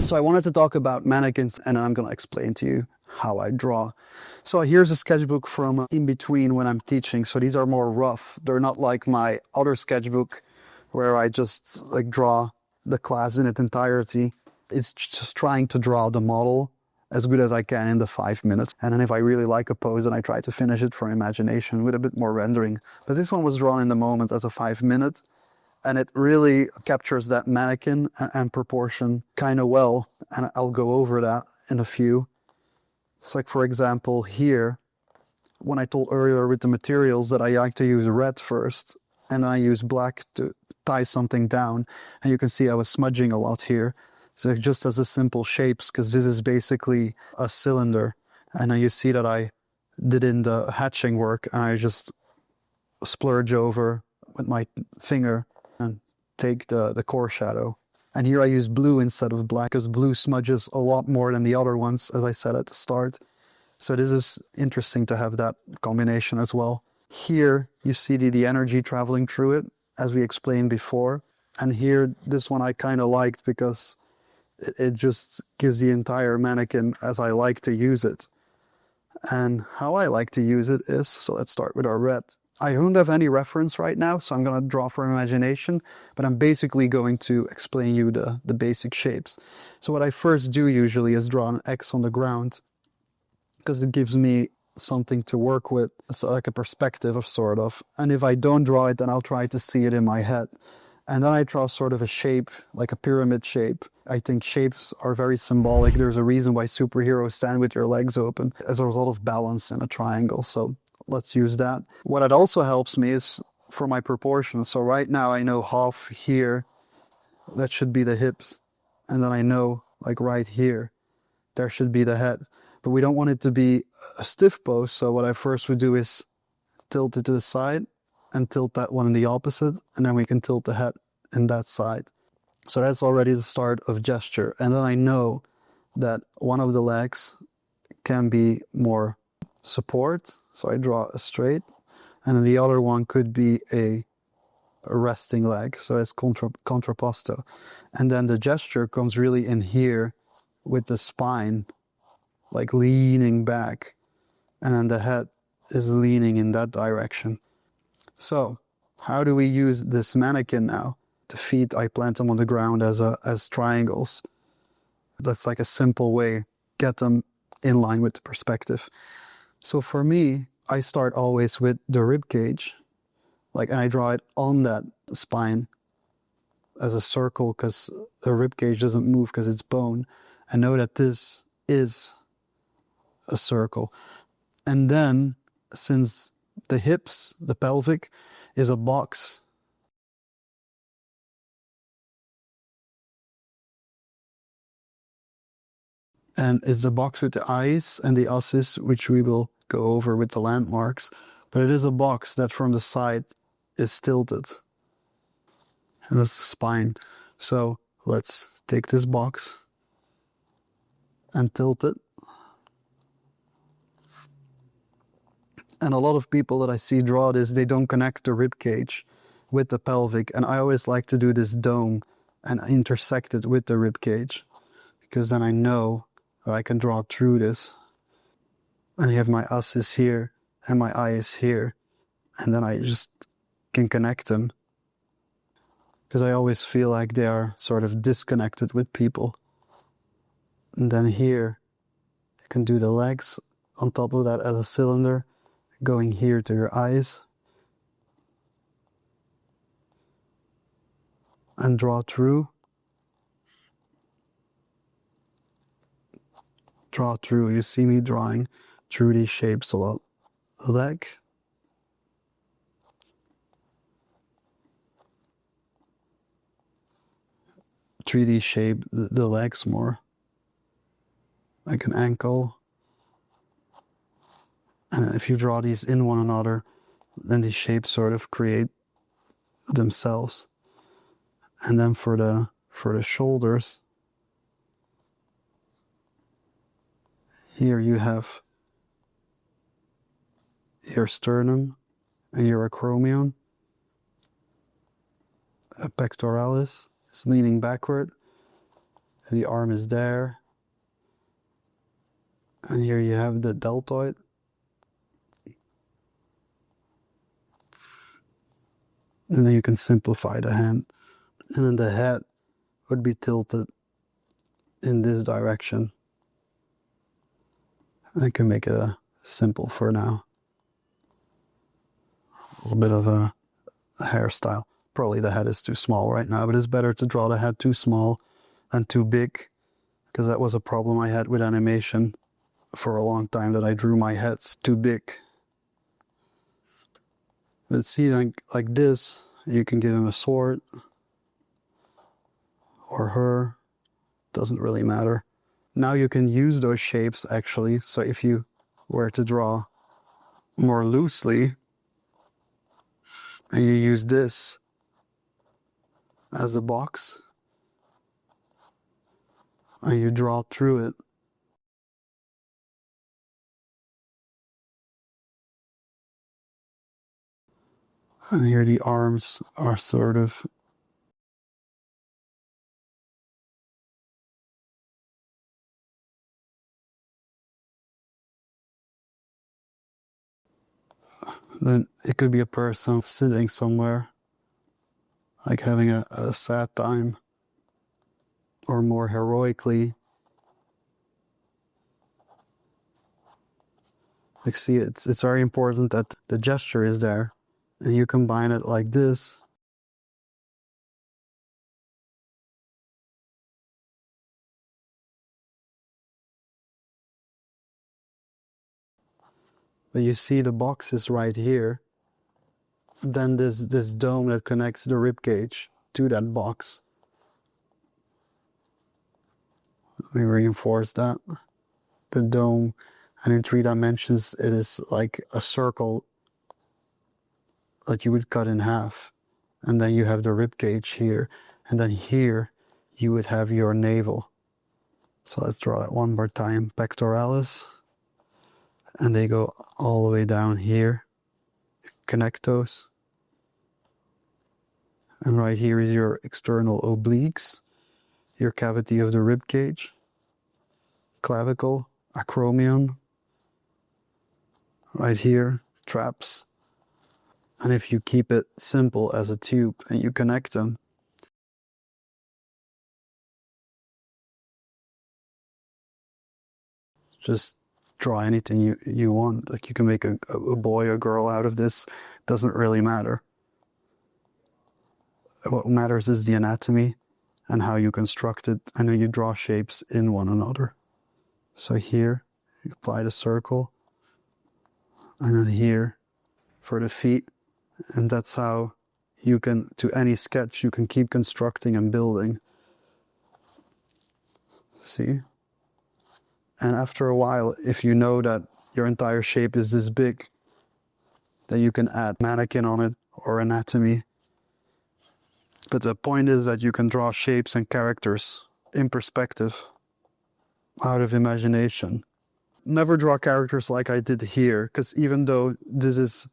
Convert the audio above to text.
So I wanted to talk about mannequins, and I'm going to explain to you how I draw. So here's a sketchbook from in between when I'm teaching. So these are more rough. They're not like my other sketchbook where I just like draw the class in its entirety. It's just trying to draw the model as good as I can in the 5 minutes. And then if I really like a pose, then I try to finish it from imagination with a bit more rendering. But this one was drawn in the moment as a 5 minute. And it really captures that mannequin and proportion kind of well. And I'll go over that in a few. So like for example here, when I told earlier with the materials that I like to use red first, and then I use black to tie something down. And you can see I was smudging a lot here. So just as a simple shapes, because this is basically a cylinder. And then you see that I did in the hatching work, and I just splurge over with my finger and take the core shadow. And here I use blue instead of black, because blue smudges a lot more than the other ones, as I said at the start. So this is interesting to have that combination as well. Here you see the energy traveling through it, as we explained before. And here, this one I kind of liked because it just gives the entire mannequin as I like to use it. And how I like to use it is, so let's start with our red. I don't have any reference right now, so I'm going to draw from imagination, but I'm basically going to explain you the basic shapes. So what I first do usually is draw an X on the ground, because it gives me something to work with, so like a perspective of sort of. And if I don't draw it, then I'll try to see it in my head. And then I draw sort of a shape, like a pyramid shape. I think shapes are very symbolic. There's a reason why superheroes stand with your legs open, as a result of balance in a triangle. So let's use that. What it also helps me is for my proportions. So right now I know half here, that should be the hips. And then I know like right here, there should be the head. But we don't want it to be a stiff pose. So what I first would do is tilt it to the side and tilt that one in the opposite. And then we can tilt the head in that side. So that's already the start of gesture. And then I know that one of the legs can be more support. So I draw a straight. And then the other one could be a resting leg. So it's contrapposto. And then the gesture comes really in here with the spine, like leaning back. And then the head is leaning in that direction. So how do we use this mannequin now? The feet, I plant them on the ground as triangles. That's like a simple way, get them in line with the perspective. So for me, I start always with the rib cage, and I draw it on that spine as a circle, because the rib cage doesn't move because it's bone. I know that this is a circle. And then, since the hips, the pelvic, is a box, and it's the box with the eyes and the osses, which we will go over with the landmarks. But it is a box that from the side is tilted. And that's the spine. So let's take this box and tilt it. And a lot of people that I see draw this, they don't connect the rib cage with the pelvic. And I always like to do this dome and intersect it with the rib cage, because then I know that I can draw through this. And I have my osses here and my eye is here. And then I just can connect them, because I always feel like they are sort of disconnected with people. And then here, I can do the legs on top of that as a cylinder, going here to your eyes. And draw through. Draw through. You see me drawing through these shapes a lot. The leg. 3D shape the legs more, like an ankle. And if you draw these in one another, then these shapes sort of create themselves. And then for the shoulders, here you have your sternum and your acromion. A pectoralis is leaning backward. The arm is there. And here you have the deltoid. And then you can simplify the hand. And then the head would be tilted in this direction. I can make it simple for now. A little bit of a hairstyle. Probably the head is too small right now, but it's better to draw the head too small than too big, because that was a problem I had with animation for a long time, that I drew my heads too big. But see, like this, you can give him a sword, or her, doesn't really matter. Now you can use those shapes actually, so if you were to draw more loosely, and you use this as a box, and you draw through it, and here the arms are sort of then it could be a person sitting somewhere, like having a sad time, or more heroically. Like, see, it's very important that the gesture is there, and you combine it like this. But you see the box is right here. Then this dome that connects the ribcage to that box. Let me reinforce that. The dome, and in 3 dimensions it is like a circle that you would cut in half. And then you have the ribcage here. And then here you would have your navel. So let's draw that one more time. Pectoralis. And they go all the way down here. Connect those. And right here is your external obliques, your cavity of the rib cage, clavicle, acromion. Right here, traps. And if you keep it simple as a tube and you connect them, just draw anything you want. Like, you can make a boy or girl out of this. Doesn't really matter. What matters is the anatomy and how you construct it, and how you draw shapes in one another. So here, you apply the circle, and then here for the feet, and that's how you can, to any sketch, you can keep constructing and building. See? And after a while, if you know that your entire shape is this big, then you can add mannequin on it or anatomy. But the point is that you can draw shapes and characters in perspective, out of imagination. Never draw characters like I did here, because even though this is